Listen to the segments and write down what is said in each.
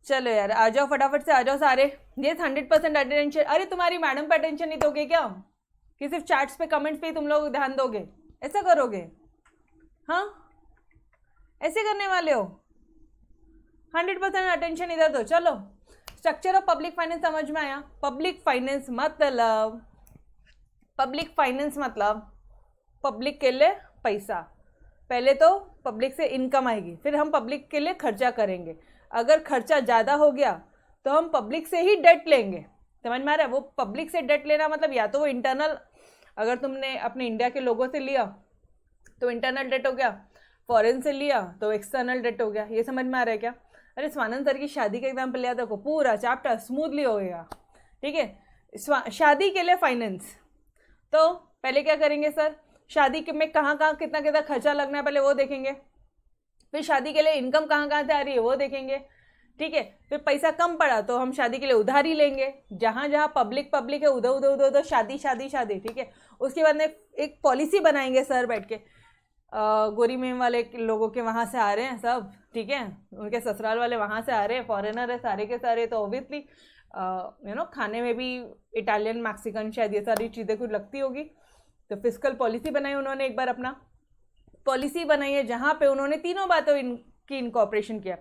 चलो यार आ जाओ फटाफट से, आ जाओ सारे। ये 100% अटेंशन। अरे तुम्हारी मैडम पे अटेंशन नहीं दोगे क्या, कि सिर्फ चैट्स पे कमेंट्स पे ही तुम लोग ध्यान दोगे? ऐसा करोगे? हाँ, ऐसे करने वाले हो? 100% अटेंशन इधर दो। चलो, स्ट्रक्चर ऑफ पब्लिक फाइनेंस समझ में आया? पब्लिक फाइनेंस मतलब पब्लिक के लिए पैसा। पहले तो पब्लिक से इनकम आएगी, फिर हम पब्लिक के लिए खर्चा करेंगे। अगर खर्चा ज़्यादा हो गया तो हम पब्लिक से ही डेट लेंगे। समझ में आ रहा है? वो पब्लिक से डेट लेना मतलब या तो वो इंटरनल, अगर तुमने अपने इंडिया के लोगों से लिया तो इंटरनल डेट हो गया, फॉरेन से लिया तो एक्सटर्नल डेट हो गया। ये समझ में आ रहा है क्या? अरे स्वानंद सर की शादी का एग्जाम्पल लिया, देखो पूरा चैप्टर स्मूथली हो गया। ठीक है, शादी के लिए फाइनेंस। तो पहले क्या करेंगे सर, शादी में कहाँ कहाँ कितना कितना खर्चा लगना है पहले वो देखेंगे। फिर शादी के लिए इनकम कहाँ कहाँ से आ रही है वो देखेंगे। ठीक है, फिर पैसा कम पड़ा तो हम शादी के लिए उधारी लेंगे। जहाँ जहाँ पब्लिक है उधर उधर उधर उधर शादी शादी शादी। ठीक है, उसके बाद में एक पॉलिसी बनाएंगे सर बैठ के। गोरी मेम वाले लोगों के वहाँ से आ रहे हैं सब, ठीक है, उनके ससुराल वाले वहाँ से आ रहे हैं, फॉरेनर है सारे के सारे, तो ऑब्वियसली खाने में भी इटालियन मैक्सिकन शायद ये सारी चीज़ें कुछ लगती होगी। तो फिस्कल पॉलिसी बनाई उन्होंने एक बार, अपना पॉलिसी बनाई है जहाँ पे उन्होंने तीनों बातों की इनकॉर्पोरेशन किया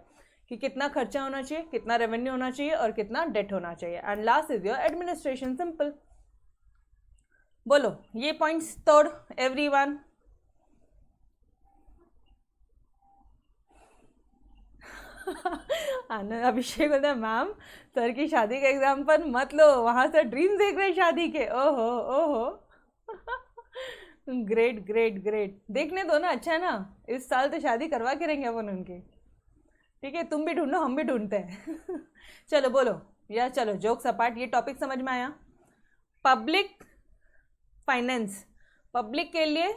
कि कितना खर्चा होना चाहिए, कितना रेवेन्यू होना चाहिए और कितना डेट होना चाहिए। And last is your administration. Simple. बोलो ये पॉइंट्स तोड़ एवरीवन। आनंद अभिषेक बोलता है मैम सर की शादी का एग्जाम्पल मत लो, वहां से ड्रीम देख रहे शादी के। ओहो ओहो। ग्रेट ग्रेट ग्रेट, देखने दो ना, अच्छा है ना, इस साल तो शादी करवा के रहेंगे अपन उनकी। ठीक है, तुम भी ढूंढो हम भी ढूंढते हैं। चलो बोलो या चलो जोक्स अपार्ट, ये टॉपिक समझ में आया? पब्लिक फाइनेंस, पब्लिक के लिए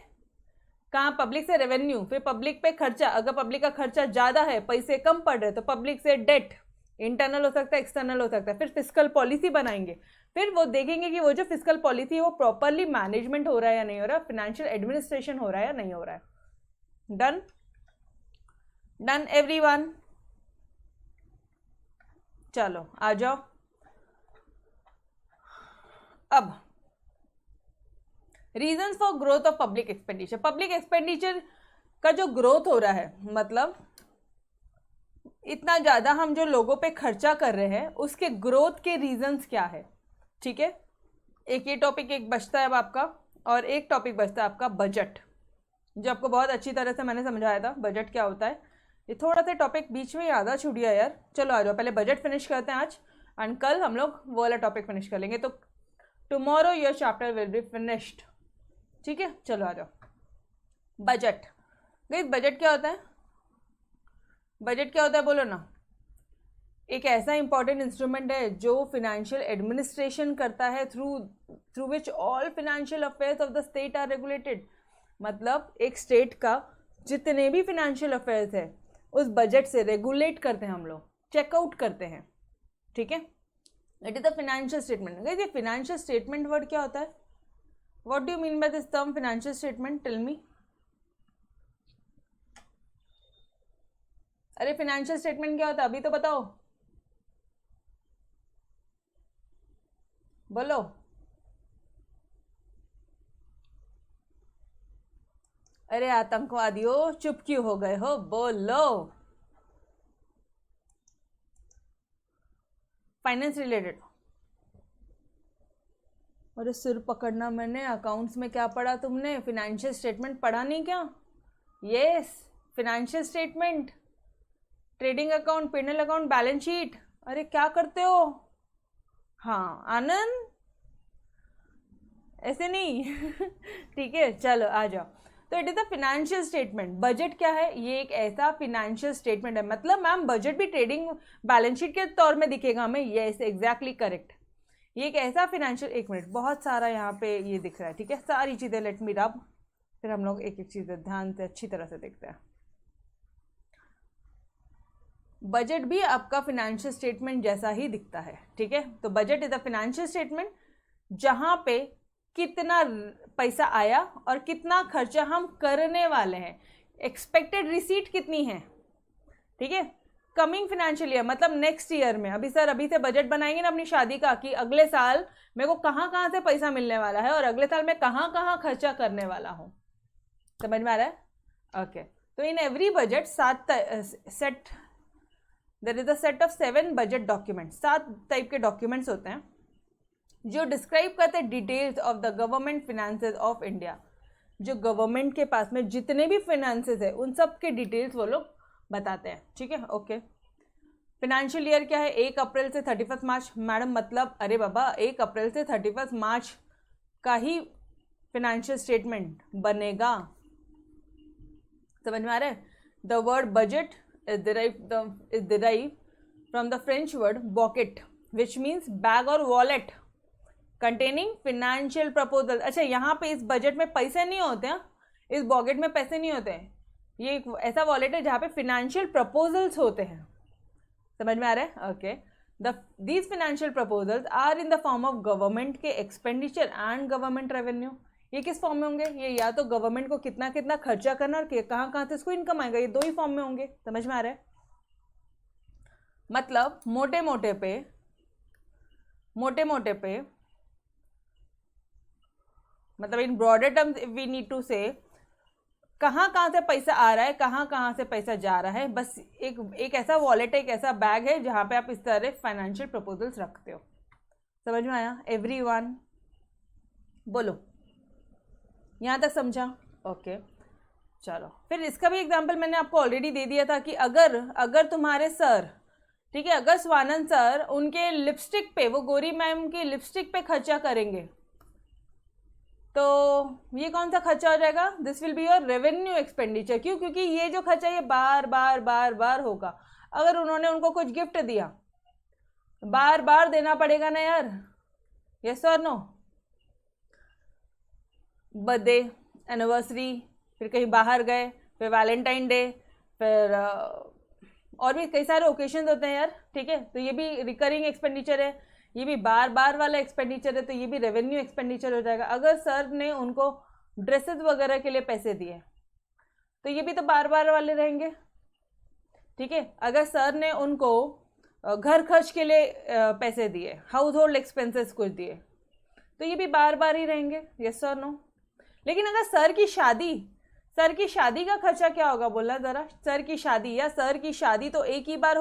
कहाँ, पब्लिक से रेवेन्यू, फिर पब्लिक पे खर्चा। अगर पब्लिक का खर्चा ज़्यादा है, पैसे कम पड़ रहे तो पब्लिक से डेट, इंटरनल हो सकता है एक्सटर्नल हो सकता है। फिर फिस्कल पॉलिसी बनाएंगे, फिर वो देखेंगे कि वो जो फिस्कल पॉलिसी है वो प्रॉपरली मैनेजमेंट हो रहा है या नहीं हो रहा है, फाइनेंशियल एडमिनिस्ट्रेशन हो रहा है या नहीं हो रहा है। Done done everyone. चलो आ जाओ अब reasons for growth of public expenditure. Public expenditure का जो ग्रोथ हो रहा है, मतलब इतना ज़्यादा हम जो लोगों पे खर्चा कर रहे हैं, उसके ग्रोथ के रीजंस क्या है। ठीक है, एक ये टॉपिक एक बचता है अब आपका, और एक टॉपिक बचता है आपका बजट, जो आपको बहुत अच्छी तरह से मैंने समझाया था बजट क्या होता है। ये थोड़ा सा टॉपिक बीच में याद छूट गया यार। चलो आ जाओ, पहले बजट फिनिश करते हैं आज, एंड कल हम लोग वो वाला टॉपिक फिनिश कर लेंगे। तो tomorrow your chapter will be finished. ठीक है, चलो आ जाओ। बजट, गाइस बजट क्या होता है? बजट क्या होता है बोलो ना। एक ऐसा इंपॉर्टेंट इंस्ट्रूमेंट है जो फिनेंशियल एडमिनिस्ट्रेशन करता है, through which all financial affairs of the state are regulated. मतलब एक स्टेट का जितने भी फिनेंशियल अफेयर्स है उस बजट से रेगुलेट करते हैं हम लोग, चेकआउट करते हैं। ठीक है, it is the financial statement. ये फिनेंशियल स्टेटमेंट वर्ड क्या होता है? What do you mean by this term financial statement? Tell me. अरे फिनेंशियल स्टेटमेंट क्या होता है अभी तो बताओ, बोलो। अरे आतंकवादियों चुप क्यों हो गए हो, बोलो। Finance related. अरे सिर पकड़ना, मैंने अकाउंट्स में क्या पढ़ा तुमने? फिनेंशियल स्टेटमेंट पढ़ा नहीं क्या? Yes, financial statement, trading account, P&L account, balance sheet. अरे क्या करते हो? हाँ आनंद, ऐसे नहीं। ठीक है चलो आ जाओ। तो it is the financial statement. Budget क्या है? ये एक ऐसा फिनेंशियल स्टेटमेंट है। मतलब मैम बजट भी ट्रेडिंग बैलेंस शीट के तौर में दिखेगा हमें? Yes exactly correct. ये एक ऐसा फिनेंशियल, एक मिनट, बहुत सारा यहाँ पे ये दिख रहा है। ठीक है, सारी चीज़ें लेट मी रब, फिर हम लोग एक एक चीज़ ध्यान से अच्छी तरह से देखते हैं। बजट भी आपका फिनेंशियल स्टेटमेंट जैसा ही दिखता है। ठीक है, तो budget is a financial statement जहां पे कितना पैसा आया और कितना खर्चा हम करने वाले हैं, एक्सपेक्टेड रिसीट कितनी है। ठीक है, कमिंग फाइनेंशियल ईयर मतलब नेक्स्ट ईयर में, अभी सर अभी से बजट बनाएंगे ना अपनी शादी का कि अगले साल मेरे को कहाँ कहाँ से पैसा मिलने वाला है और अगले साल मैं कहाँ कहाँ खर्चा करने वाला हूँ। समझ में आ रहा है? ओके। तो in every budget there is a set of 7 budget document, 7 type के डॉक्यूमेंट्स होते हैं जो डिस्क्राइब करते हैं details of the government finances of India. जो गवर्नमेंट के पास में जितने भी फिनेंसेस है उन सब के डिटेल्स वो लोग बताते हैं। ठीक है, ओके। फिनेंशियल ईयर क्या है? 1 अप्रैल से 31 मार्च। मैडम मतलब अरे बाबा 1 अप्रैल से 31 मार्च का ही फिनेंशियल स्टेटमेंट बनेगा। समझ में आ रहा है? The word budget is derive from the French word bouquet which means bag और वॉलेट कंटेनिंग फिनेंशियल प्रपोजल। अच्छा, यहाँ पे इस बजट में पैसे नहीं होते हैं, इस बॉकेट में पैसे नहीं होते हैं, ये एक ऐसा वॉलेट है जहाँ पे फिनेंशियल प्रपोजल्स होते हैं। समझ में आ रहा है? Okay. These financial proposals are in the form of government के एक्सपेंडिचर एंड गवर्नमेंट रेवेन्यू। ये किस फॉर्म में होंगे? ये या तो गवर्नमेंट को कितना कितना खर्चा करना और कहाँ कहाँ से इसको इनकम आएगा, ये 2 ही फॉर्म में होंगे। समझ में आ रहा है? मतलब मोटे मोटे पे मतलब in broader terms we need to say कहाँ कहाँ से पैसा आ रहा है, कहाँ कहाँ से पैसा जा रहा है। बस एक ऐसा वॉलेट है, एक ऐसा बैग है जहाँ पे आप इस तरह फाइनेंशियल प्रपोजल्स रखते हो। समझ में आया एवरीवन? बोलो, यहाँ तक समझा? ओके चलो, फिर इसका भी एग्जांपल मैंने आपको ऑलरेडी दे दिया था कि अगर तुम्हारे सर, ठीक है, अगर स्वानंद सर उनके लिपस्टिक पे, वो गोरी मैम की लिपस्टिक पे खर्चा करेंगे तो ये कौन सा खर्चा हो जाएगा? This will be your revenue expenditure. क्यों? क्योंकि ये जो खर्चा ये बार बार बार बार होगा। अगर उन्होंने उनको कुछ गिफ्ट दिया, बार बार देना पड़ेगा ना यार। यस और नो? बर्थडे, एनिवर्सरी, फिर कहीं बाहर गए, फिर वैलेंटाइन डे, फिर और भी कई सारे ओकेशन होते हैं यार। ठीक है, तो ये भी रिकरिंग एक्सपेंडिचर है, ये भी बार बार वाला एक्सपेंडिचर है, तो ये भी रेवेन्यू एक्सपेंडिचर हो जाएगा। अगर सर ने उनको ड्रेसेस वगैरह के लिए पैसे दिए तो ये भी तो बार बार वाले रहेंगे। ठीक है, अगर सर ने उनको घर खर्च के लिए पैसे दिए, हाउस होल्ड एक्सपेंसेस कुछ दिए, तो ये भी बार बार ही रहेंगे। यस और नो? लेकिन अगर सर की शादी का खर्चा क्या होगा बोलना जरा? सर की शादी तो एक ही बार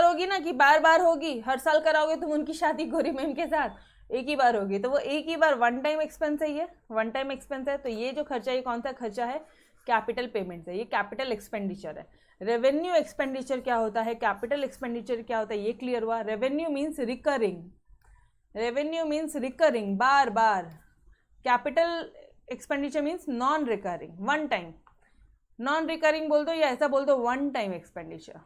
होगी ना कि बार बार होगी? हर साल कराओगे तुम उनकी शादी गोरी मैम के साथ? एक ही बार होगी, तो वो एक ही बार वन टाइम एक्सपेंस है, ये वन टाइम एक्सपेंस है। तो ये जो खर्चा, ये कौन सा खर्चा है? कैपिटल पेमेंट है, ये कैपिटल एक्सपेंडिचर है। रेवेन्यू एक्सपेंडिचर क्या होता है, कैपिटल एक्सपेंडिचर क्या होता है, ये क्लियर हुआ। रेवेन्यू मीन्स रिकरिंग, बार बार। Capital expenditure means non recurring, one time. Non recurring बोल दो या ऐसा बोल दो, one time expenditure.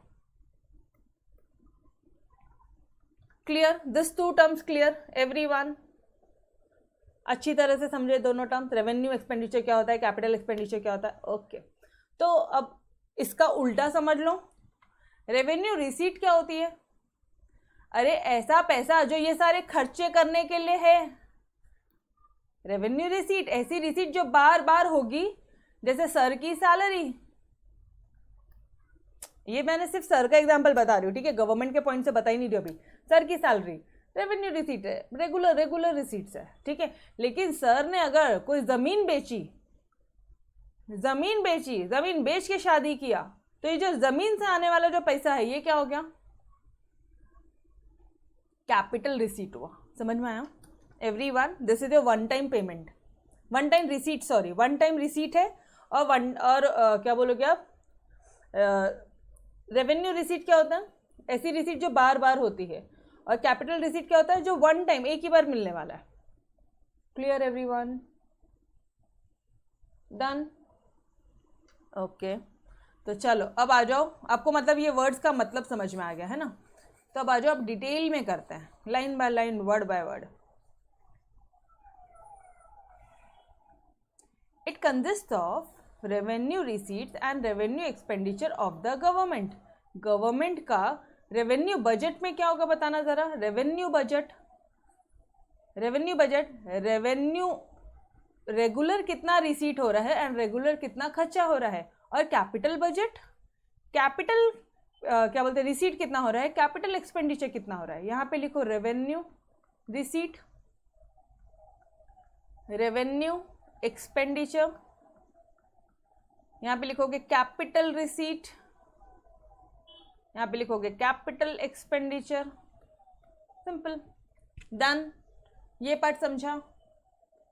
Clear? This 2 terms clear everyone? अच्छी तरह से समझे दोनों टर्म्स। रेवेन्यू एक्सपेंडिचर क्या होता है, कैपिटल एक्सपेंडिचर क्या होता है। ओके, तो अब इसका उल्टा समझ लो। रेवेन्यू रिसीट क्या होती है? अरे ऐसा पैसा जो ये सारे खर्चे करने के लिए है। रेवेन्यू रिसीट ऐसी रिसीट जो बार बार होगी, जैसे सर की सैलरी। ये मैंने सिर्फ सर का एग्जांपल बता रही हूँ, ठीक है, गवर्नमेंट के पॉइंट से बता ही नहीं रही अभी। सर की सैलरी रेवेन्यू रिसीट है, रेगुलर रिसीट्स है, ठीक है। लेकिन सर ने अगर कोई जमीन बेच के शादी किया, तो ये जो जमीन से आने वाला जो पैसा है ये क्या हो गया? कैपिटल रिसीट हुआ। समझ में आया everyone? This is your one time payment, one time receipt है। और क्या बोलोगे आप? रेवेन्यू रिसीट क्या होता है? ऐसी रिसीट जो बार बार होती है। और कैपिटल रिसीट क्या होता है? जो वन टाइम, एक ही बार मिलने वाला है। Clear everyone? डन? ओके, तो चलो अब आ जाओ। आपको मतलब ये वर्ड्स का मतलब समझ में आ गया है ना? तो अब आ जाओ, अब डिटेल में करते हैं, line by line, word by word. It consist of revenue receipts and revenue expenditure of the government. Government का रेवेन्यू बजट में क्या होगा बताना जरा? रेवेन्यू रेगुलर कितना रिसीट हो रहा है एंड रेगुलर कितना खर्चा हो रहा है। और कैपिटल बजट कैपिटल क्या बोलते हैं, रिसीट कितना हो रहा है, कैपिटल एक्सपेंडिचर कितना हो रहा है। यहाँ पे लिखो रेवेन्यू रिसीट, रेवेन्यू एक्सपेंडिचर, यहाँ पे लिखोगे कैपिटल रिसीट, यहाँ पे लिखोगे कैपिटल एक्सपेंडिचर, सिंपल, डन। ये पार्ट समझा।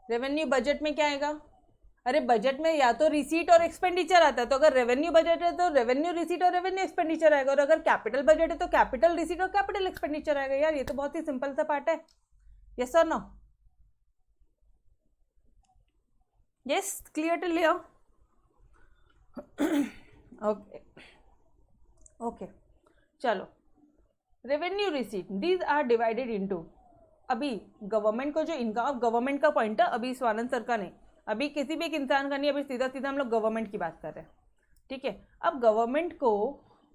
रेवेन्यू बजट में क्या आएगा, अरे बजट में या तो रिसीट और एक्सपेंडिचर आता है, तो अगर रेवेन्यू बजट है तो रेवेन्यू रिसीट और रेवेन्यू एक्सपेंडिचर आएगा, और अगर कैपिटल बजट है तो कैपिटल रिसीट और कैपिटल एक्सपेंडिचर आएगा। यार ये तो बहुत ही सिंपल सा पार्ट है। यस और no? Yes, clear to Leo? Okay okay, चलो revenue receipt, these are divided into, अभी गवर्नमेंट को जो इनकम, अब गवर्नमेंट का पॉइंट है, अभी स्वानंद सर का नहीं, अभी किसी भी एक इंसान का नहीं, अभी सीधा सीधा हम लोग गवर्नमेंट की बात कर रहे हैं, ठीक है। अब गवर्नमेंट को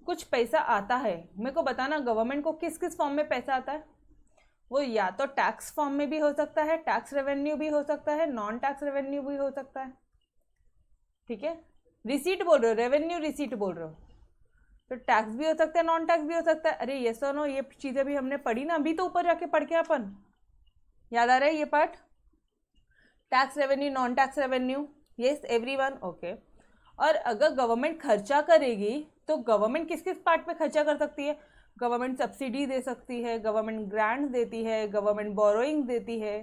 कुछ पैसा आता है, मेरे को बताना गवर्नमेंट को किस किस फॉर्म में पैसा आता है। वो या तो टैक्स फॉर्म में भी हो सकता है, टैक्स रेवेन्यू भी हो सकता है, नॉन टैक्स रेवेन्यू भी हो सकता है, ठीक है। रिसीट बोल रहे हो, रेवेन्यू रिसीट बोल रहे हो, तो टैक्स भी हो सकता है, नॉन टैक्स भी हो सकता है। अरे ये सुनो, ये चीज़ें भी हमने पढ़ी ना अभी, तो ऊपर जाके पढ़ के अपन, याद आ रहा है ये part, tax revenue, non tax revenue, yes everyone, okay. और अगर गवर्नमेंट खर्चा करेगी तो गवर्नमेंट किस किस पार्ट पे खर्चा कर सकती है, गवर्नमेंट सब्सिडी दे सकती है, गवर्नमेंट ग्रांट्स देती है, गवर्नमेंट बोरोइंग देती है।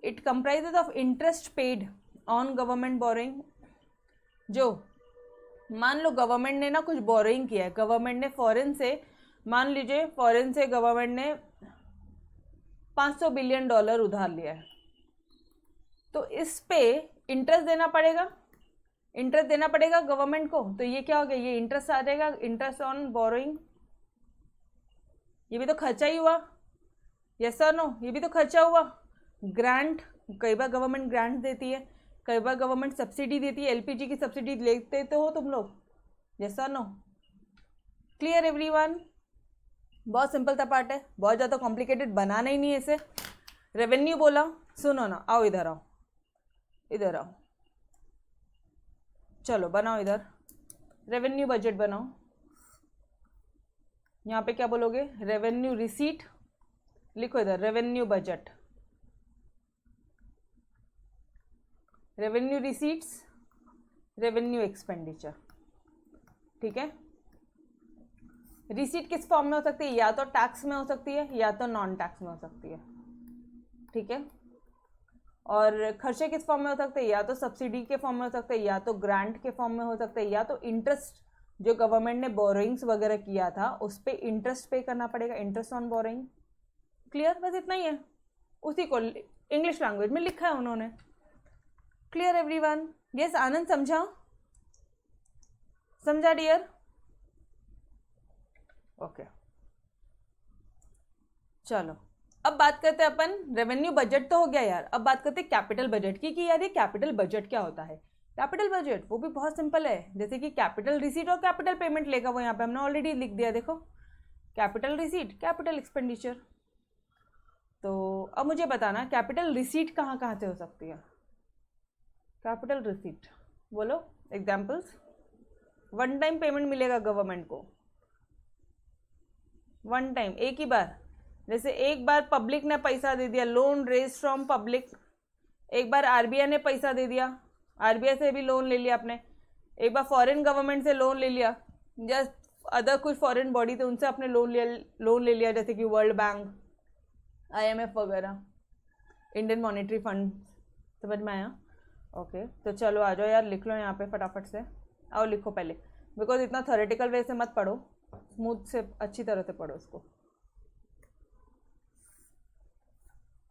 It comprises of interest paid on government borrowing. जो मान लो गवर्नमेंट ने ना कुछ बोरोइंग किया है, गवर्नमेंट ने फॉरेन से, मान लीजिए फॉरेन से गवर्नमेंट ने $500 बिलियन उधार लिया है, तो इस पे इंटरेस्ट देना पड़ेगा, इंटरेस्ट देना पड़ेगा गवर्नमेंट को। तो ये क्या हो गया, ये इंटरेस्ट आ जाएगा, इंटरेस्ट ऑन बोरोइंग। ये भी तो खर्चा ही हुआ, यस और नो, ये भी तो खर्चा हुआ। ग्रांट, कई बार गवर्नमेंट ग्रांट देती है, कई बार गवर्नमेंट सब्सिडी देती है, एलपीजी की सब्सिडी लेते तो हो तुम लोग, यस और नो? Clear everyone? बहुत सिंपल सा पार्ट है, बहुत ज़्यादा कॉम्प्लिकेटेड बनाना ही नहीं है इसे। रेवेन्यू बोला, सुनो ना, आओ इधर आओ, इधर आओ, चलो बनाओ इधर, रेवेन्यू बजट बनाओ। यहाँ पे क्या बोलोगे, रेवेन्यू रिसीट, लिखो इधर revenue budget, revenue receipts, revenue expenditure, ठीक है। रिसीट किस फॉर्म में हो सकती है, या तो टैक्स में हो सकती है या तो नॉन टैक्स में हो सकती है, ठीक है। और खर्चे किस फॉर्म में हो सकते हैं, या तो सब्सिडी के फॉर्म में हो सकते हैं, या तो ग्रांट के फॉर्म में हो सकते हैं, या तो इंटरेस्ट, जो गवर्नमेंट ने बोरोइंग्स वगैरह किया था उस पर इंटरेस्ट पे करना पड़ेगा, इंटरेस्ट ऑन बोरोइंग। क्लियर? बस इतना ही है, उसी को इंग्लिश लैंग्वेज में लिखा है उन्होंने। Clear everyone? यस आनंद, समझा? समझा डियर? ओके चलो, अब बात करते हैं अपन, रेवेन्यू बजट तो हो गया यार, अब बात करते हैं कैपिटल बजट की, कि यार ये कैपिटल बजट क्या होता है। कैपिटल बजट वो भी बहुत सिंपल है, जैसे कि कैपिटल रिसीट और कैपिटल पेमेंट लेगा, वो यहाँ पे हमने ऑलरेडी लिख दिया, देखो कैपिटल रिसीट, कैपिटल एक्सपेंडिचर। तो अब मुझे बताना कैपिटल रिसीट कहाँ कहाँ से हो सकती है। कैपिटल रिसीट बोलो एग्जाम्पल्स। वन टाइम पेमेंट मिलेगा गवर्नमेंट को, वन टाइम, एक ही बार, जैसे एक बार पब्लिक ने पैसा दे दिया, लोन रेज फ्रॉम पब्लिक, एक बार आरबीआई ने पैसा दे दिया, आरबीआई से भी लोन ले लिया आपने, एक बार फॉरेन गवर्नमेंट से लोन ले लिया, या अदर कुछ फॉरेन बॉडी थे उनसे आपने लोन ले लिया, जैसे कि वर्ल्ड बैंक, आईएमएफ वगैरह, इंडियन मॉनेटरी फंड, समझ में आया? ओके तो चलो आ जाओ यार, लिख लो यहाँ पे फटाफट से, आओ लिखो पहले, बिकॉज इतना थ्योरेटिकल वे से मत पढ़ो, स्मूथ से अच्छी तरह से पढ़ो उसको।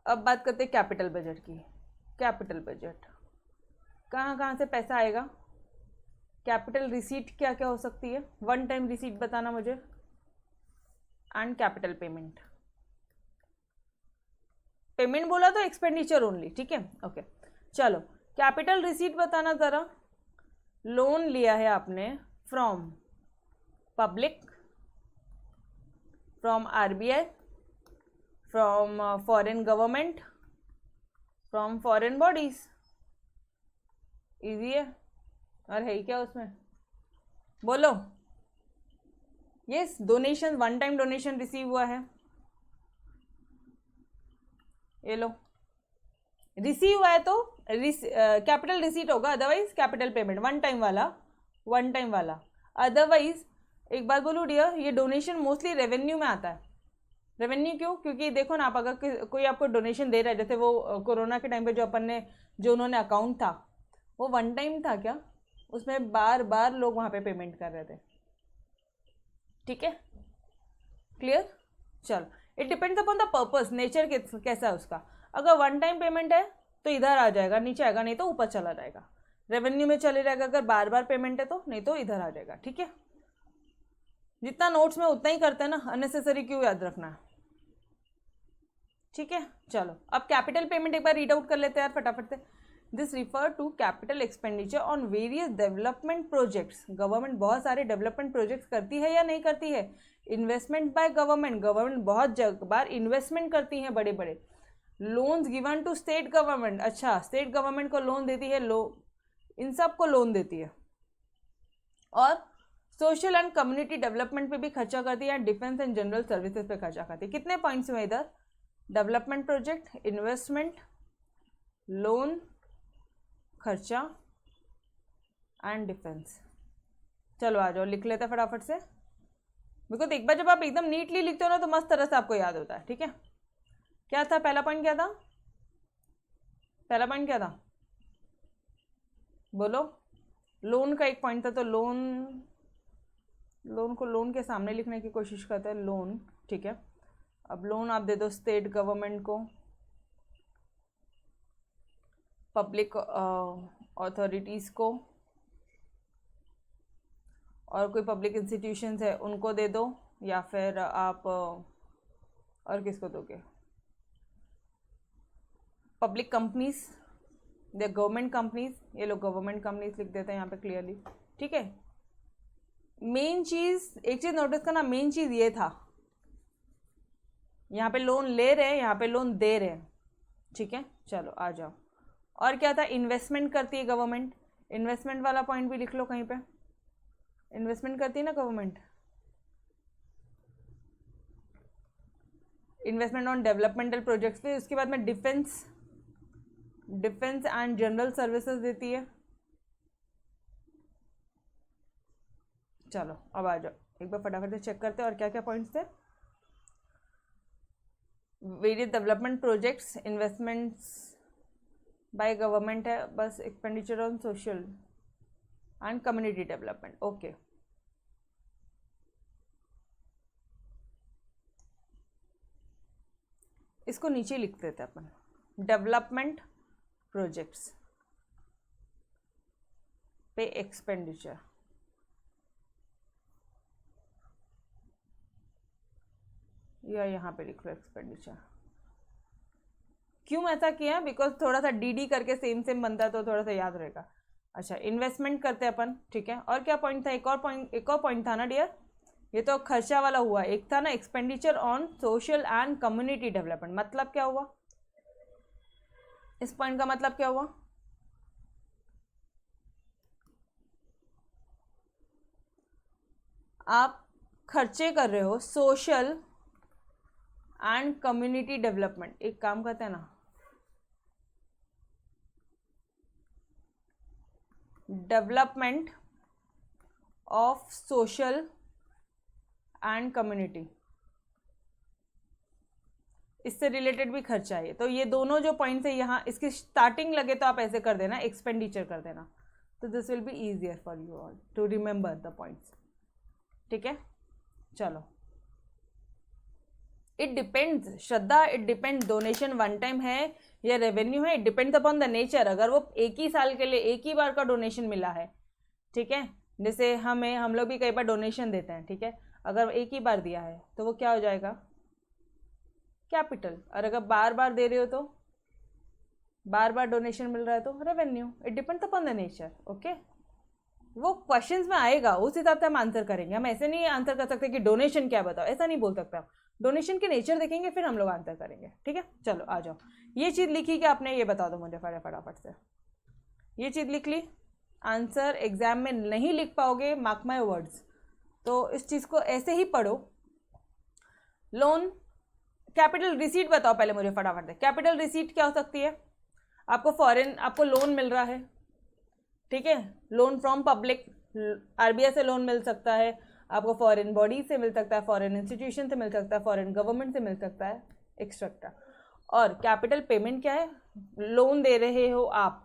अब बात करते हैं कैपिटल बजट की। कैपिटल बजट कहाँ कहाँ से पैसा आएगा, कैपिटल रिसीट क्या क्या हो सकती है, वन टाइम रिसीट बताना मुझे, एंड कैपिटल पेमेंट। पेमेंट बोला तो एक्सपेंडिचर ओनली, ठीक है ओके। चलो कैपिटल रिसीट बताना ज़रा। लोन लिया है आपने from public, from RBI, from foreign government, from foreign bodies, easy है और है ही क्या उसमें, बोलो। Yes, donation, one time donation receive हुआ है, ये लो। रिसीव हुआ है तो कैपिटल रिसीट होगा, otherwise capital payment, one time वाला। अदरवाइज एक बात बोलूँ डियर, ये डोनेशन मोस्टली रेवेन्यू में आता है। रेवेन्यू क्यों? क्योंकि देखो ना, आप अगर कोई आपको डोनेशन दे रहा है, जैसे वो कोरोना के टाइम पे जो उन्होंने अकाउंट था, वो वन टाइम था क्या? उसमें बार बार लोग वहाँ पे पेमेंट कर रहे थे। ठीक है, क्लियर? चलो, it depends upon the purpose, nature कैसा है उसका। अगर वन टाइम पेमेंट है तो इधर आ जाएगा, नीचे आएगा, नहीं तो ऊपर चला जाएगा, रेवेन्यू में चले जाएगा। अगर बार बार पेमेंट है तो, नहीं तो इधर आ जाएगा। ठीक है, जितना नोट्स में उतना ही करते हैं ना, अननेसेसरी क्यों याद रखना है। ठीक है, चलो अब कैपिटल पेमेंट एक बार रीड आउट कर लेते हैं यार फटाफट से। This refer to capital expenditure on various development projects. Government बहुत सारे डेवलपमेंट प्रोजेक्ट्स करती है या नहीं करती है? इन्वेस्टमेंट बाय गवर्नमेंट बहुत बार इन्वेस्टमेंट करती है बड़े बड़े। Loans given to state government, अच्छा स्टेट गवर्नमेंट को लोन देती है, इन सब को लोन देती है। और सोशल एंड कम्युनिटी डेवलपमेंट पे भी खर्चा करती है, डिफेंस एंड जनरल सर्विसेज पे खर्चा करती है। कितने पॉइंट्स में इधर? डेवलपमेंट प्रोजेक्ट, इन्वेस्टमेंट, लोन, खर्चा एंड डिफेंस। चलो आ जाओ, लिख लेते हैं फटाफट से। बिकॉज एक बार जब आप एकदम नीटली लिखते हो ना तो मस्त तरह से आपको याद होता है। ठीक है, क्या था पहला पॉइंट? क्या था पहला पॉइंट? क्या था बोलो? लोन का एक पॉइंट था, तो लोन को लोन के सामने लिखने की कोशिश करते हैं, लोन। ठीक है, अब लोन आप दे दो स्टेट गवर्नमेंट को, पब्लिक अथॉरिटीज़ को, और कोई पब्लिक इंस्टीट्यूशंस है उनको दे दो, या फिर आप और किसको दोगे? Public companies, the government companies. ये लोग गवर्नमेंट कंपनीज लिख देते हैं यहाँ पे क्लियरली। ठीक है, मेन चीज़, एक चीज़ नोटिस करना, मेन चीज़ ये था, यहाँ पे लोन ले रहे हैं, यहाँ पे लोन दे रहे हैं। ठीक है, चलो आ जाओ। और क्या था? इन्वेस्टमेंट करती है गवर्नमेंट, इन्वेस्टमेंट वाला पॉइंट भी लिख लो कहीं पे। इन्वेस्टमेंट करती है ना government, investment on developmental projects पे। उसके बाद में डिफेंस एंड जनरल सर्विसेज देती है। चलो अब आ जाओ, एक बार फटाफट से चेक करते हैं और क्या क्या पॉइंट्स थे। Various development projects, investments by government है बस, expenditure on social and community development. Okay, इसको नीचे लिख देते हैं अपन, डेवलपमेंट प्रोजेक्ट्स पे एक्सपेंडिचर। या यहाँ पे लिख लो एक्सपेंडिचर। क्यों ऐसा किया? बिकॉज थोड़ा सा डी करके सेम बनता है तो थोड़ा सा याद रहेगा। अच्छा, इन्वेस्टमेंट करते हैं अपन। ठीक है, और क्या पॉइंट था? एक और पॉइंट था ना डियर, ये तो खर्चा वाला हुआ। एक था ना expenditure on social and community development. मतलब क्या हुआ इस पॉइंट का? मतलब क्या हुआ? आप खर्चे कर रहे हो सोशल एंड कम्युनिटी डेवलपमेंट। एक काम करते हैं ना, development of social and community, इससे रिलेटेड भी खर्चा है। तो ये दोनों जो पॉइंट्स है यहाँ, इसकी स्टार्टिंग लगे तो आप ऐसे कर देना, एक्सपेंडिचर कर देना, तो this will be easier for you all to remember the points. ठीक है, चलो। It depends Shraddha, it depends donation one time है या रेवेन्यू है, it depends upon the nature. अगर वो एक ही साल के लिए एक ही बार का डोनेशन मिला है, ठीक है, जैसे हम लोग भी कई बार डोनेशन देते हैं, ठीक है, अगर एक ही बार दिया है तो वो क्या हो जाएगा? कैपिटल। और अगर बार बार दे रहे हो तो बार बार डोनेशन मिल रहा है तो revenue. It depends upon the nature. Okay, वो क्वेश्चंस में आएगा, उस हिसाब से हम आंसर करेंगे। हम ऐसे नहीं आंसर कर सकते कि डोनेशन क्या बताओ, ऐसा नहीं बोल सकता। डोनेशन के नेचर देखेंगे फिर हम लोग आंसर करेंगे। ठीक है, चलो आ जाओ। ये चीज़ लिखी क्या आपने? ये बता दो मुझे फटाफट से। ये चीज़ लिख ली? आंसर एग्जाम में नहीं लिख पाओगे, मार्क माय वर्ड्स। तो इस चीज़ को ऐसे ही पढ़ो। लोन कैपिटल रिसीट बताओ पहले मुझे फटाफट से। कैपिटल रिसीट क्या हो सकती है? आपको लोन मिल रहा है, ठीक है, लोन फ्रॉम पब्लिक, आरबीआई से लोन मिल सकता है, आपको फॉरेन बॉडी से मिल सकता है, फॉरेन इंस्टीट्यूशन से मिल सकता है, फॉरेन गवर्नमेंट से मिल सकता है, एक्सेट्रा। और कैपिटल पेमेंट क्या है? लोन दे रहे हो आप,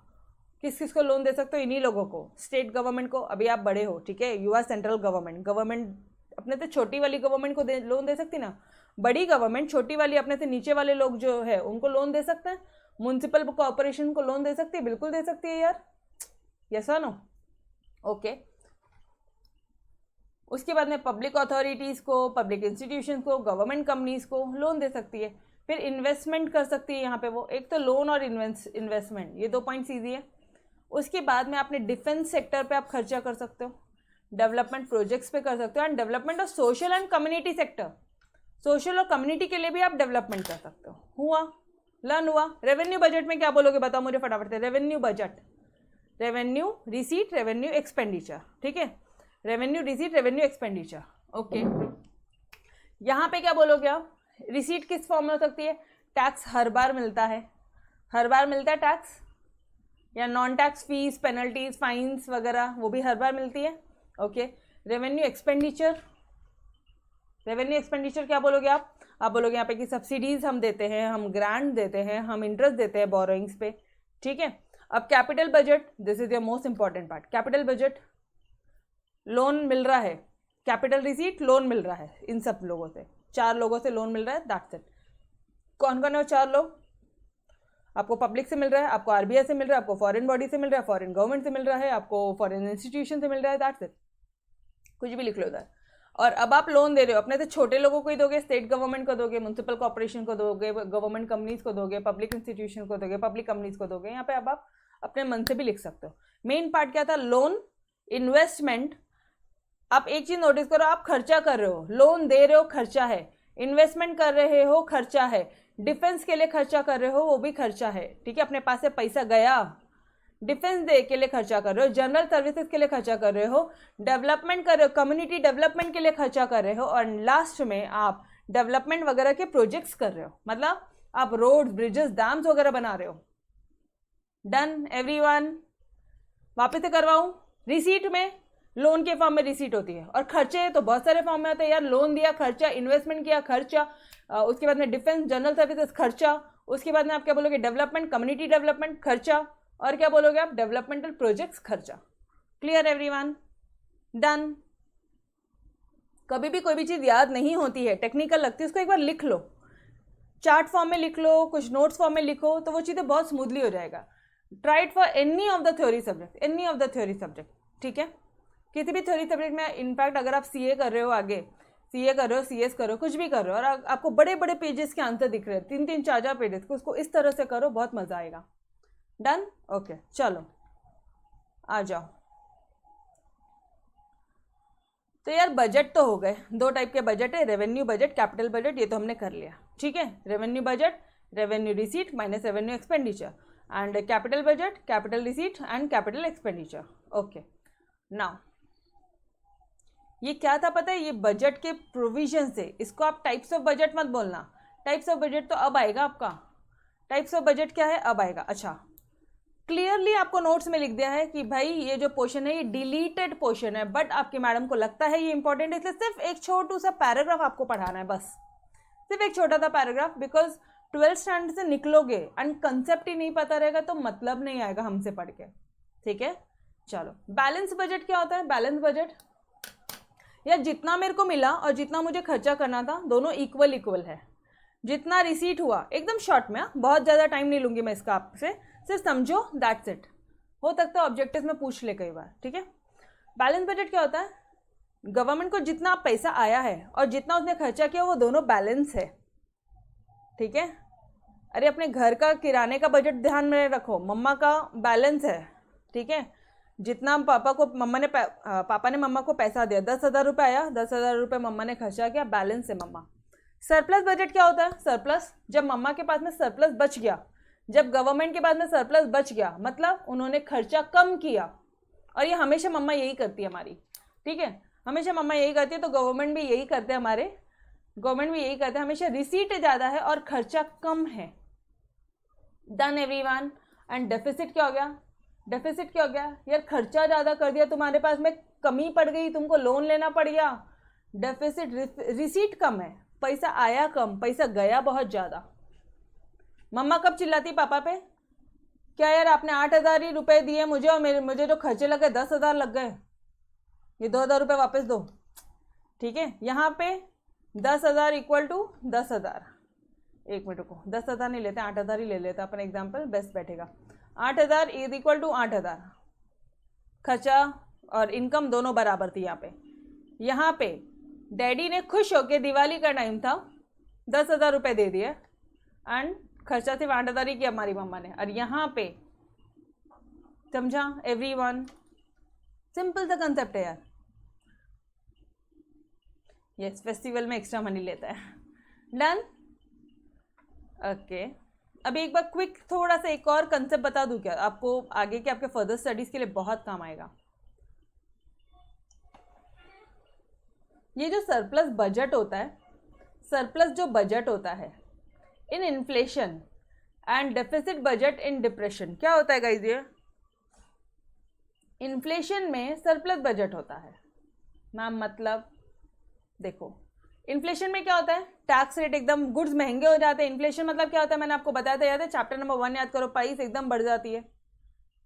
किस किस को लोन दे सकते हो? इन्हीं लोगों को, स्टेट गवर्नमेंट को। अभी आप बड़े हो, ठीक है, यू आर सेंट्रल गवर्नमेंट अपने से छोटी वाली गवर्नमेंट को लोन दे सकती ना। बड़ी गवर्नमेंट छोटी वाली अपने से नीचे वाले लोग जो है उनको लोन दे सकते हैं। म्युनिसिपल कॉर्पोरेशन को लोन दे सकती है, बिल्कुल दे सकती है यार, यस और नो? ओके। उसके बाद में पब्लिक अथॉरिटीज़ को, पब्लिक इंस्टीट्यूशन को, गवर्नमेंट कंपनीज को लोन दे सकती है। फिर इन्वेस्टमेंट कर सकती है यहाँ पे वो, एक तो लोन और इन्वेस्टमेंट, ये 2 पॉइंट्स ईजी है। उसके बाद में आपने डिफेंस सेक्टर पे आप खर्चा कर सकते हो, डेवलपमेंट प्रोजेक्ट्स पे कर सकते हो, and development of social and community sector, social और कम्युनिटी के लिए भी आप डेवलपमेंट कर सकते हो। हुआ, लर्न हुआ। रेवेन्यू बजट में क्या बोलोगे बताओ मुझे फटाफट से। Revenue budget, revenue receipt, revenue expenditure, ठीक है, revenue receipt, revenue expenditure. Okay, यहाँ पे क्या बोलोगे आप? रिसीट किस फॉर्म में हो सकती है? टैक्स हर बार मिलता है, हर बार मिलता है टैक्स, या non tax fees, penalties, fines वगैरह, वो भी हर बार मिलती है। Okay. Revenue expenditure, revenue expenditure क्या बोलोगे आप? आप बोलोगे यहाँ पे कि सब्सिडीज हम देते हैं, हम ग्रांट देते हैं, हम इंटरेस्ट देते हैं बोरोइंग्स पे, ठीक है। अब capital budget, this is your most important part. Capital budget, loan मिल रहा है, कैपिटल रिसीट, लोन मिल रहा है इन सब लोगों से, 4 लोगों से लोन मिल रहा है, दैट्स इट। कौन कौन है वो 4 लोग? आपको पब्लिक से मिल रहा है, आपको आरबीआई से मिल रहा है, आपको फॉरेन बॉडी से मिल रहा है, फॉरेन गवर्नमेंट से मिल रहा है, आपको फॉरेन इंस्टीट्यूशन से मिल रहा है, दैट्स इट। कुछ भी लिख लो उधर। और अब आप लोन दे रहे हो, अपने से छोटे लोगों को ही दोगे, स्टेट गवर्नमेंट को दोगे, म्युनिसिपल कॉर्पोरेशन को दोगे, गवर्नमेंट कंपनीज को दोगे, पब्लिक इंस्टीट्यूशन को दोगे, पब्लिक कंपनीज को दोगे। यहाँ पे अब आप अपने मन से भी लिख सकते हो। मेन पार्ट क्या था? Loan, investment. आप एक चीज नोटिस करो, आप खर्चा कर रहे हो, लोन दे रहे हो, खर्चा है, इन्वेस्टमेंट कर रहे हो, खर्चा है, डिफेंस के लिए खर्चा कर रहे हो, वो भी खर्चा है, ठीक है। अपने पास से पैसा गया, डिफेंस डे के लिए खर्चा कर रहे हो, जनरल सर्विसेज के लिए खर्चा कर रहे हो, डेवलपमेंट कर रहे हो, कम्युनिटी डेवलपमेंट के लिए खर्चा कर रहे हो, और लास्ट में आप डेवलपमेंट वगैरह के प्रोजेक्ट्स कर रहे हो, मतलब आप रोड्स, ब्रिजेस, डैम्स वगैरह बना रहे हो। Done everyone? वापस से करवाऊं? रिसीट में लोन के फॉर्म में रिसीट होती है, और खर्चे तो बहुत सारे फॉर्म में होते हैं यार। लोन दिया, खर्चा, इन्वेस्टमेंट किया, खर्चा, उसके बाद में डिफेंस, जनरल सर्विसेज, खर्चा, उसके बाद में आप क्या बोलोगे? डेवलपमेंट, कम्युनिटी डेवलपमेंट, खर्चा, और क्या बोलोगे आप? डेवलपमेंटल प्रोजेक्ट्स, खर्चा। Clear everyone? डन? कभी भी कोई भी चीज़ याद नहीं होती है, टेक्निकल लगती है, उसको एक बार लिख लो, चार्ट फॉर्म में लिख लो, कुछ नोट्स फॉर्म में लिखो, तो वो चीज़ें बहुत स्मूथली हो जाएगा। Try it for any of the theory subject, any of the theory subject, ठीक है। किसी भी थ्योरी सब्जेक्ट में, इनफैक्ट अगर आप सीए कर रहे हो, आगे सीए कर रहे हो, सीएस कर रहे हो, कुछ भी कर रहे हो, और आपको बड़े बड़े पेजेस के आंसर दिख रहे हैं, 3-3, 4-4 पेजेस को, उसको इस तरह से करो, बहुत मजा आएगा। डन? ओके, चलो आ जाओ। तो यार बजट तो हो गए, 2 टाइप के बजट है, रेवेन्यू बजट, कैपिटल बजट, ये तो हमने कर लिया, ठीक है। Revenue budget, revenue receipt minus revenue expenditure, and capital budget, capital receipt and capital expenditure. Okay, now ये क्या था पता है? ये बजट के प्रोविजन से, इसको आप टाइप्स ऑफ बजट मत बोलना, टाइप्स ऑफ बजट तो अब आएगा आपका। टाइप्स ऑफ बजट क्या है? अब आएगा। अच्छा, क्लियरली आपको नोट्स में लिख दिया है कि भाई ये जो पोर्शन है ये डिलीटेड पोर्शन है, बट आपकी मैडम को लगता है ये इंपॉर्टेंट है, इसलिए सिर्फ एक छोटू सा पैराग्राफ आपको पढ़ाना है, बस सिर्फ एक छोटा सा पैराग्राफ। बिकॉज 12th स्टैंडर्ड से निकलोगे एंड कंसेप्ट ही नहीं पता रहेगा तो मतलब नहीं आएगा हमसे पढ़ के, ठीक है। चलो, बैलेंस बजट क्या होता है? बैलेंस बजट या जितना मेरे को मिला और जितना मुझे खर्चा करना था, दोनों इक्वल इक्वल है। जितना रिसीट हुआ, एकदम शॉर्ट में, बहुत ज़्यादा टाइम नहीं लूँगी मैं इसका आपसे, सिर्फ समझो, दैट्स इट। हो सकता है ऑब्जेक्टिव में पूछ ले कई बार, ठीक है। बैलेंस बजट क्या होता है? गवर्नमेंट को जितना पैसा आया है और जितना उसने खर्चा किया वो दोनों बैलेंस है, ठीक है। अरे अपने घर का किराने का बजट ध्यान में रखो, मम्मा का बैलेंस है, ठीक है। जितना पापा ने मम्मा को पैसा दिया, 10,000 रुपये आया, 10,000 रुपये मम्मा ने खर्चा किया, बैलेंस है मम्मा। सरप्लस बजट क्या होता है? सरप्लस, जब मम्मा के पास में सरप्लस बच गया, जब गवर्नमेंट के पास में सरप्लस बच गया, मतलब उन्होंने खर्चा कम किया, और ये हमेशा मम्मा यही करती है हमारी, ठीक है, हमेशा मम्मा यही करती है, तो गवर्नमेंट भी यही करते हैं, हमारे गवर्नमेंट भी यही करते हैं, हमेशा रिसीट ज़्यादा है और खर्चा कम है। Done everyone. एंड डेफिसिट क्या हो गया, डेफिसिट क्या हो गया यार, खर्चा ज़्यादा कर दिया, तुम्हारे पास में कमी पड़ गई, तुमको लोन लेना पड़ गया। डेफिसिट, रिसीट कम है, पैसा आया कम, पैसा गया बहुत ज़्यादा। मम्मा कब चिल्लाती पापा पे, क्या यार आपने 8,000 ही रुपए दिए मुझे और मुझे जो खर्चे लगे 10,000 लग गए, ये 2,000 रुपये वापस दो। ठीक है, यहाँ पे 10,000 इक्वल टू 10,000, एक मिनट को 10,000 नहीं लेते, 8,000 ही ले लेते अपन, एग्जाम्पल बेस्ट बैठेगा। 8,000 इज इक्वल टू 8,000, खर्चा और इनकम दोनों बराबर थी यहाँ पे। यहाँ पे डैडी ने खुश होके, दिवाली का टाइम था, 10,000 रुपये दे दिए एंड खर्चा सिर्फ 8,000 ही किया हमारी मम्मा ने। और यहाँ पे समझा एवरीवन, सिंपल सा कंसेप्ट है यार। यस, फेस्टिवल में एक्स्ट्रा मनी लेता है। Done, okay. अभी एक बार क्विक थोड़ा सा एक और कंसेप्ट बता दूं क्या आपको, आगे के आपके फर्दर स्टडीज के लिए बहुत काम आएगा। ये जो सरप्लस बजट होता है, सरप्लस जो बजट होता है इन inflation and deficit budget in depression, क्या होता है गाइस, ये इन्फ्लेशन में सरप्लस बजट होता है मैम। मतलब देखो, इन्फ्लेशन में क्या होता है, टैक्स रेट एकदम, गुड्स महंगे हो जाते हैं। इन्फ्लेशन मतलब क्या होता है, मैंने आपको बताया था, याद है, चैप्टर नंबर 1 याद करो, प्राइस एकदम बढ़ जाती है,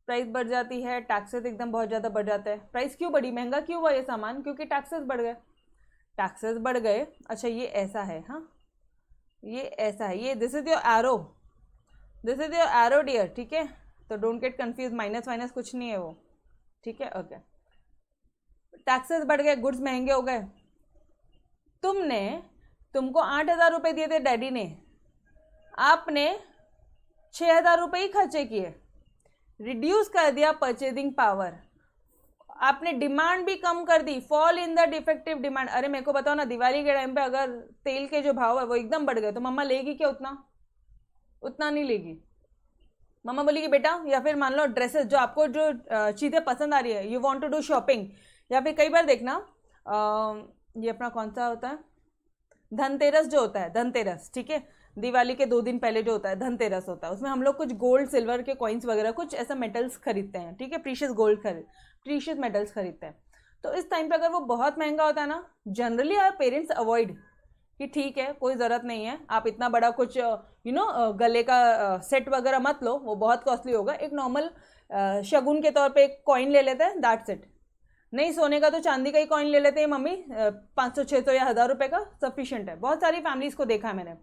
प्राइस बढ़ जाती है, टैक्सेस एकदम बहुत ज़्यादा बढ़ जाता है। प्राइस क्यों बढ़ी, महंगा क्यों हुआ ये सामान, क्योंकि टैक्सेस बढ़ गए, टैक्सेस बढ़ गए। अच्छा ये ऐसा है, हाँ ये ऐसा है, ये this is your arrow, this is your arrow dear, ठीक है, तो don't get confuse, minus minus कुछ नहीं है वो, ठीक है, ओके। टैक्सेस बढ़ गए, गुड्स महंगे हो गए। तुमको 8,000 रुपये दिए थे डैडी ने, आपने 6,000 रुपये ही खर्चे किए, रिड्यूस कर दिया परचेजिंग पावर, आपने डिमांड भी कम कर दी, fall in the defective demand. अरे मेरे को बताओ ना, दिवाली के टाइम पे अगर तेल के जो भाव है वो एकदम बढ़ गए तो मम्मा लेगी क्या, उतना नहीं लेगी। मम्मा बोलेगी बेटा, या फिर मान लो ड्रेसेस, जो आपको जो चीज़ें पसंद आ रही है, you want to do shopping, या फिर कई बार देखना ये अपना कौन सा होता है, धनतेरस जो होता है, धनतेरस, ठीक है, दिवाली के 2 दिन पहले जो होता है धनतेरस होता है, उसमें हम लोग कुछ गोल्ड सिल्वर के कॉइन्स वगैरह कुछ ऐसा मेटल्स खरीदते हैं, ठीक है, प्रीशियस गोल्ड प्रीशियस मेटल्स खरीदते हैं। तो इस टाइम पे अगर वो बहुत महंगा होता है ना, जनरली आवर पेरेंट्स अवॉइड कि ठीक है कोई ज़रूरत नहीं है, आप इतना बड़ा कुछ गले का सेट वगैरह मत लो, वो बहुत कॉस्टली होगा, एक नॉर्मल शगुन के तौर पे एक कॉइन ले लेते हैं, दैट्स इट। नहीं सोने का तो चांदी का ही कॉइन ले लेते हैं मम्मी, 500 600 या 1,000 रुपये का सफिशिएंट है। बहुत सारी फैमिलीज़ को देखा है मैंने,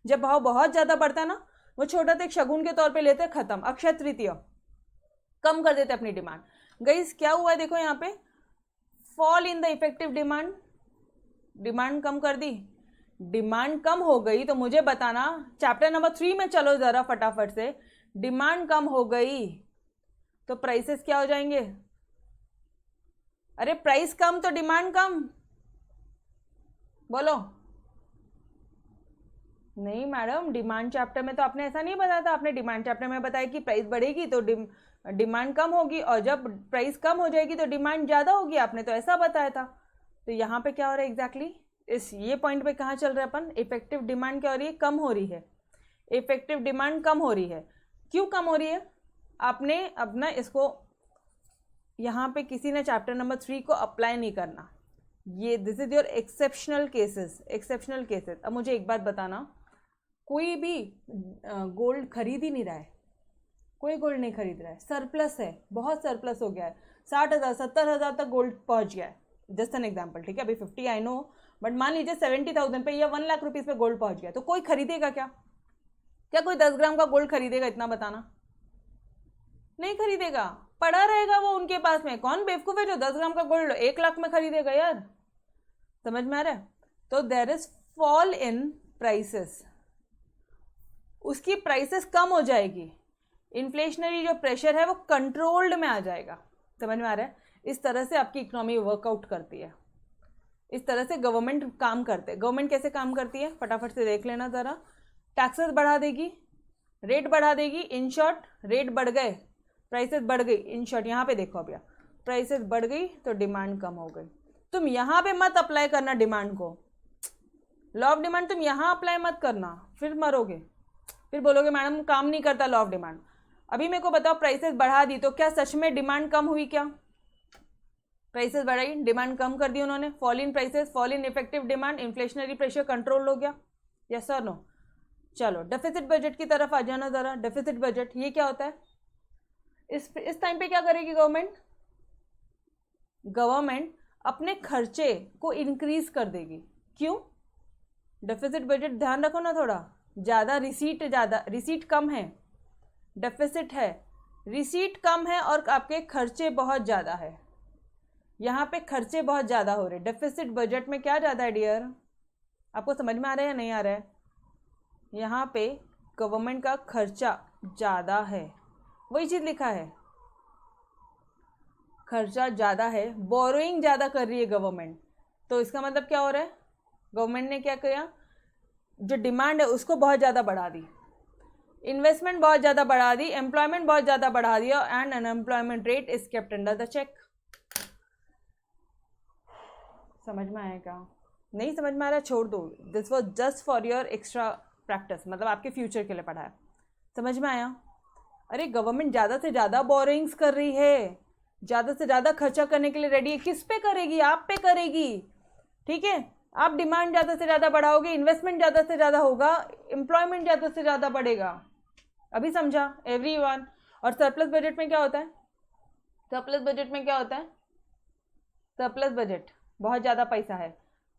जब भाव बहुत ज़्यादा बढ़ता है ना, वो छोटा सा एक शगुन के तौर पे लेते हैं, ख़त्म, अक्षय तृतीया, कम कर देते अपनी डिमांड। गाइस क्या हुआ है देखो यहाँ पे, fall in the effective demand, demand कम कर दी, डिमांड कम हो गई तो मुझे बताना, चैप्टर नंबर 3 में चलो ज़रा फटाफट से, डिमांड कम हो गई तो प्राइसेस क्या हो जाएंगे, अरे प्राइस कम तो डिमांड कम, बोलो। नहीं मैडम, डिमांड चैप्टर में तो आपने ऐसा नहीं बताया था, आपने डिमांड चैप्टर में बताया कि प्राइस बढ़ेगी तो डिमांड कम होगी, और जब प्राइस कम हो जाएगी तो डिमांड ज़्यादा होगी, आपने तो ऐसा बताया था। तो यहाँ पे क्या हो रहा है एग्जैक्टली, इस ये पॉइंट पे कहाँ चल रहा है अपन, इफेक्टिव डिमांड क्या हो रही है, कम हो रही है, इफेक्टिव डिमांड कम हो रही है। क्यों कम हो रही है, आपने अपना इसको यहाँ पे किसी ने चैप्टर नंबर 3 को अप्लाई नहीं करना, ये this is your exceptional cases, exceptional cases. अब मुझे एक बात बताना, कोई भी गोल्ड खरीद ही नहीं रहा है, कोई गोल्ड नहीं खरीद रहा है, सरप्लस है, बहुत सरप्लस हो गया है, 60,000 70,000 तक गोल्ड पहुंच गया है, जस्ट एन एग्जांपल, ठीक है, अभी 50 आई नो, बट मान लीजिए 70,000 पे या 1 लाख रुपीज़ पे गोल्ड पहुंच गया, तो कोई खरीदेगा क्या, क्या कोई 10 ग्राम का गोल्ड खरीदेगा, इतना बताना, नहीं खरीदेगा, पड़ा रहेगा वो उनके पास में। कौन बेवकूफ़ है जो 10 ग्राम का गोल्ड 1 लाख में खरीदेगा यार, समझ में आ रहा है। तो there is fall in prices, उसकी प्राइसेस कम हो जाएगी, इन्फ्लेशनरी जो प्रेशर है वो कंट्रोल्ड में आ जाएगा, समझ में आ रहा है। इस तरह से आपकी इकोनॉमी वर्कआउट करती है, इस तरह से गवर्नमेंट काम करते हैं। गवर्नमेंट कैसे काम करती है फटाफट से देख लेना ज़रा, टैक्सेस बढ़ा देगी, रेट बढ़ा देगी, इन शॉर्ट रेट बढ़ गए, प्राइसेस बढ़ गई, इन शॉर्ट यहाँ पे देखो, अब प्राइसेस बढ़ गई तो डिमांड कम हो गई। तुम यहाँ पे मत अप्लाई करना डिमांड को, लॉ ऑफ डिमांड तुम यहाँ अप्लाई मत करना, फिर मरोगे, फिर बोलोगे मैडम काम नहीं करता लॉ ऑफ डिमांड। अभी मेरे को बताओ, प्राइसेस बढ़ा दी तो क्या सच में डिमांड कम हुई? क्या प्राइसेस बढ़ाई, डिमांड कम कर दी उन्होंने? Fall in prices, fall in effective demand, inflationary pressure control हो गया, यस और नो? चलो डेफिसिट बजट की तरफ आ जाना ज़रा। डेफिसिट बजट ये क्या होता है? इस टाइम पे क्या करेगी गवर्नमेंट? गवर्नमेंट अपने खर्चे को इंक्रीज कर देगी। क्यों? डेफिसिट बजट ध्यान रखो ना थोड़ा, ज़्यादा रिसीट कम है, डेफिसिट है, रिसीट कम है और आपके खर्चे बहुत ज़्यादा है। यहाँ पे खर्चे बहुत ज़्यादा हो रहे। डेफिसिट बजट में क्या ज़्यादा है डियर? आपको समझ में आ रहा है या नहीं आ रहा है? यहाँ पे गवर्नमेंट का खर्चा ज़्यादा है, वही चीज़ लिखा है, खर्चा ज़्यादा है, बोरोइंग ज़्यादा कर रही है गवर्नमेंट। तो इसका मतलब क्या हो रहा है? गवर्नमेंट ने क्या किया? जो डिमांड है उसको बहुत ज़्यादा बढ़ा दी, इन्वेस्टमेंट बहुत ज़्यादा बढ़ा दी, एम्प्लॉयमेंट बहुत ज़्यादा बढ़ा दिया, and unemployment rate is kept under the check. समझ में आया क्या? नहीं समझ में आ रहा छोड़ दो, this was just for your extra practice, मतलब आपके फ्यूचर के लिए पढ़ा है। समझ में आया? अरे गवर्नमेंट ज़्यादा से ज़्यादा बोरिंग्स कर रही है, ज़्यादा से ज़्यादा खर्चा करने के लिए रेडी है। किस पे करेगी? आप पे करेगी, ठीक है? आप डिमांड ज़्यादा से ज़्यादा बढ़ाओगे, इन्वेस्टमेंट ज़्यादा से ज़्यादा होगा, एम्प्लॉयमेंट ज़्यादा से ज़्यादा बढ़ेगा। अभी समझा एवरीवन? और सरप्लस बजट में क्या होता है? सरप्लस बजट में क्या होता है? सरप्लस बजट बहुत ज़्यादा पैसा है,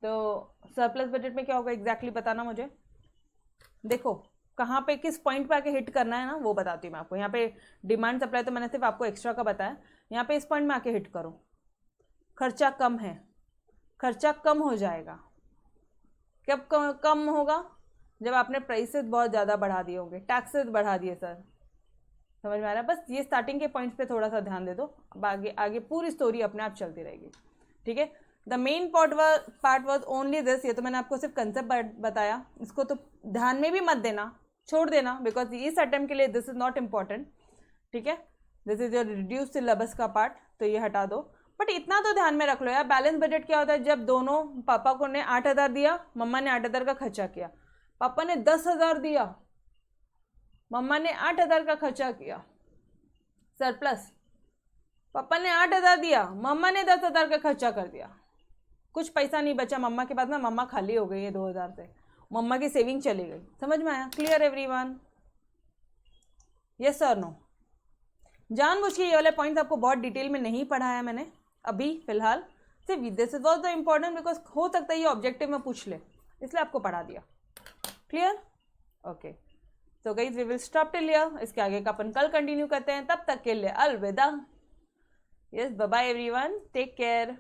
तो सरप्लस बजट में क्या होगा एग्जैक्टली बताना मुझे। देखो कहाँ पे किस पॉइंट पे आके हिट करना है ना, वो बताती हूँ मैं आपको। यहाँ पे डिमांड सप्लाई तो मैंने सिर्फ आपको एक्स्ट्रा का बताया, यहाँ पे इस पॉइंट में आके हिट करो। खर्चा कम है, खर्चा कम हो जाएगा। कब कम होगा? जब आपने प्राइसेस बहुत ज़्यादा बढ़ा दिए होंगे, टैक्सेस बढ़ा दिए सर। समझ में आ रहा है? बस ये स्टार्टिंग के पॉइंट्स पे थोड़ा सा ध्यान दे दो, अब आगे आगे पूरी स्टोरी अपने आप चलती रहेगी, ठीक है? The main part was only this. ये तो मैंने आपको सिर्फ कंसेप्ट बताया, इसको तो ध्यान में भी मत देना, छोड़ देना, बिकॉज इस अटेम्प्ट के लिए दिस इज नॉट इम्पॉर्टेंट, ठीक है? This is your reduce syllabus का पार्ट, तो ये हटा दो। बट इतना तो ध्यान में रख लो यार, बैलेंस बजट क्या होता है? जब दोनों, पापा को ने 8,000 दिया, मम्मा ने 8,000 का खर्चा किया, पापा ने 10,000 दिया, मम्मा ने 8,000 का खर्चा किया, सरप्लस। पापा ने 8,000 दिया, मम्मा ने 10,000 का खर्चा कर दिया, कुछ पैसा नहीं बचा मम्मा के पास में, मम्मा खाली हो गई है 2,000 से, मम्मा की सेविंग चली गई। समझ में आया? Clear everyone? यस और नो? जानबूझ के ये वाले पॉइंट्स आपको बहुत डिटेल में नहीं पढ़ाया मैंने अभी फिलहाल, सिर्फ this was the important, because हो सकता है ये ऑब्जेक्टिव में पूछ ले, इसलिए आपको पढ़ा दिया। क्लियर? ओके, तो guys we will stop till here. इसके आगे का अपन कल कंटिन्यू करते हैं, तब तक के लिए अलविदा। Yes, bye bye everyone, take care.